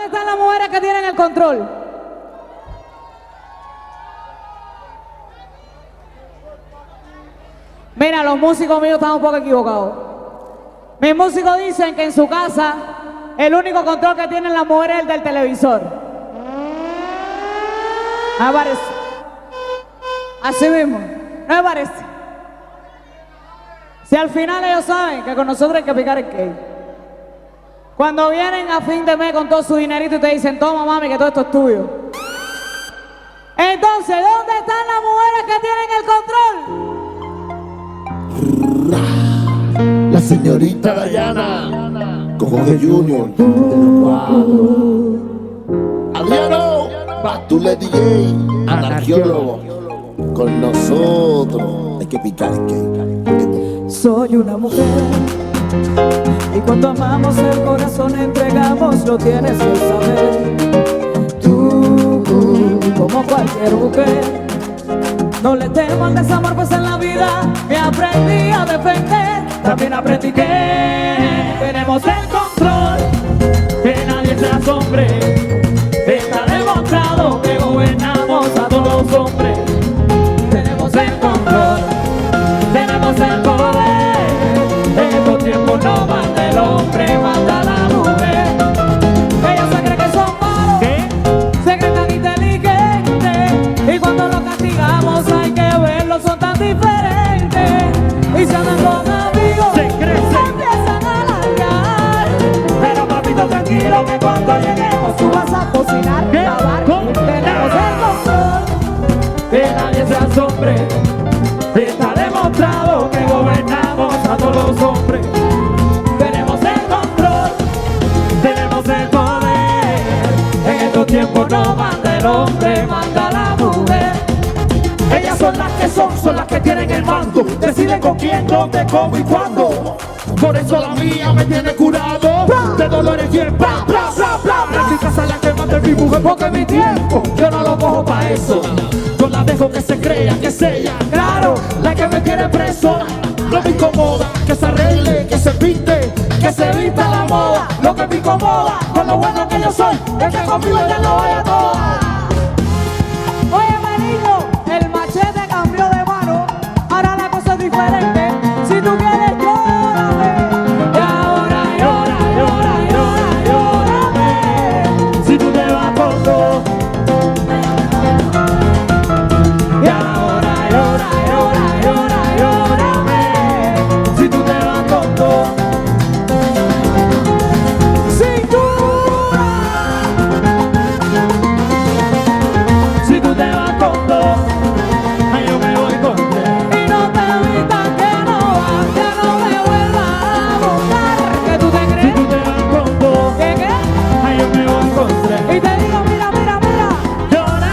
¿Dónde están las mujeres que tienen el control? Mira, los músicos míos están un poco equivocados. Mis músicos dicen que en su casa el único control que tienen las mujeres es el del televisor. No me parece. Así mismo, no me parece. Si al final ellos saben que con nosotros hay que picar el cake. Cuando vienen a fin de mes con todo su dinerito y te dicen, toma mami que todo esto es tuyo. Entonces, ¿dónde están las mujeres que tienen el control? La señorita Dayana con Jorge Junior. Adriano Batule DJ, anarqueólogo. Con nosotros hay que picar el cake. Soy una mujer y cuando amamos el corazón entregamos, lo tienes que saber. Tú, como cualquier mujer, no le temo al desamor, pues en la vida me aprendí a defender. También aprendí que tenemos el control, que nadie se asombre. Está demostrado que gobernamos a todos los hombres. Tenemos el control, tenemos el poder. En estos tiempos no manda el hombre, manda la mujer. Ellos se creen que son malos, se creen tan inteligentes, y cuando los castigamos hay que verlos, son tan diferentes. Y se andan con amigos, se empiezan a largar. Pero papito tranquilo que cuando lleguemos tú vas a cocinar, lavar. Tenemos el control, que nadie se asombre. Está demostrado que gobernamos a todos los hombres. Tenemos el control, tenemos el poder. En estos tiempos no manda el hombre, manda la mujer. Ellas son las que son las que tienen el mando. Deciden con quién, dónde, cómo y cuándo. Por eso la mía me tiene curado de dolores y el bla, bla, bla, bla, bla. En mi casa la que manda mi mujer porque mi tiempo yo no lo cojo pa' eso. Yo la dejo que se crea, que es ella, claro, la que me tiene preso. No me incomoda que se arregle, que se pinte, que se vista la moda. Lo que me incomoda con lo bueno que yo soy es que conmigo ya no vaya toda. Oye, manillo, el machete cambió de mano. Ahora la cosa es diferente. Si tú quieres, llórame. Y ahora llora, llora, llora, llórame. Si tú te vas con todo. Y ahora llora, llora, llora, llórame. Si tú te vas con todo. Cintura. Si tú te vas con todo, Ay, yo me voy con él. y no te evitas que no me vuelvas a buscar. Que tú te Si crees tú te vas con todo, que qué. ay, yo me voy con él. Y te digo, mira, mira, mira, Llora,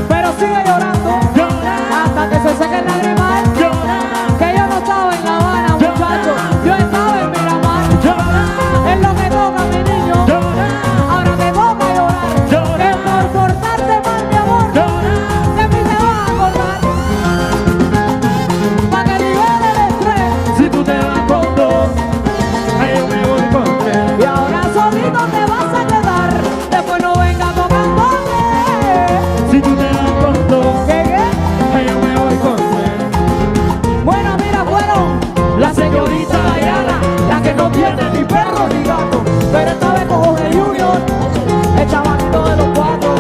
pero sigue llorando llora, hasta que se seque el lagrimal. llora, Que yo no estaba en La Habana, muchacho, yo estaba en Miramar. llora, Es lo que toca, mi niño. llora, Ahora te toca llorar. Llora. Que por portarte mal, mi amor, llora. de mí te vas a acordar. Pa' que libere el estrés. Si tú te vas con dos, ay, yo me voy con él. Y ahora solito te vas a quedar. Después no venga tocándole. Si tú te vas con dos, ¿Qué, qué? ay, yo me voy con él. Bueno, mira, fueron La señorita Dayana, la que no tiene ni perro ni gato, pero esta vez con Jorge Junior, el chavalito de los cuatro.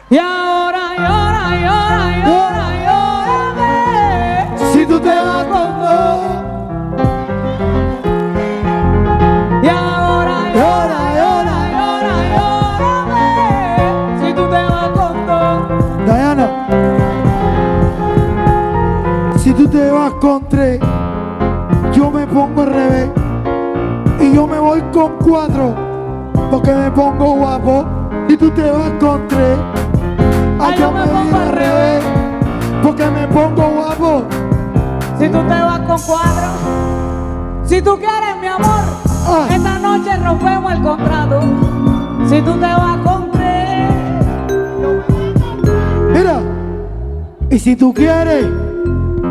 Y ahora llora, llora, llora, llórame. si tú te vas con dos, Y ahora llora, llora, llora, llórame. Si tú te vas con todo. Dayana, si tú te vas con tres, yo me pongo al revés y yo me voy con cuatro porque me pongo guapo. Y tú te vas con tres, Yo me pongo al revés porque me pongo guapo. si tú te vas con cuatro. Si tú quieres, mi amor, Ah. esta noche rompemos el contrato. Si tú te vas con tres, Y si tú quieres,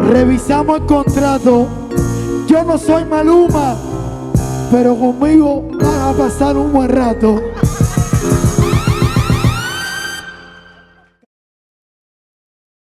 revisamos el contrato. Yo no soy Maluma, pero conmigo vas a pasar un buen rato.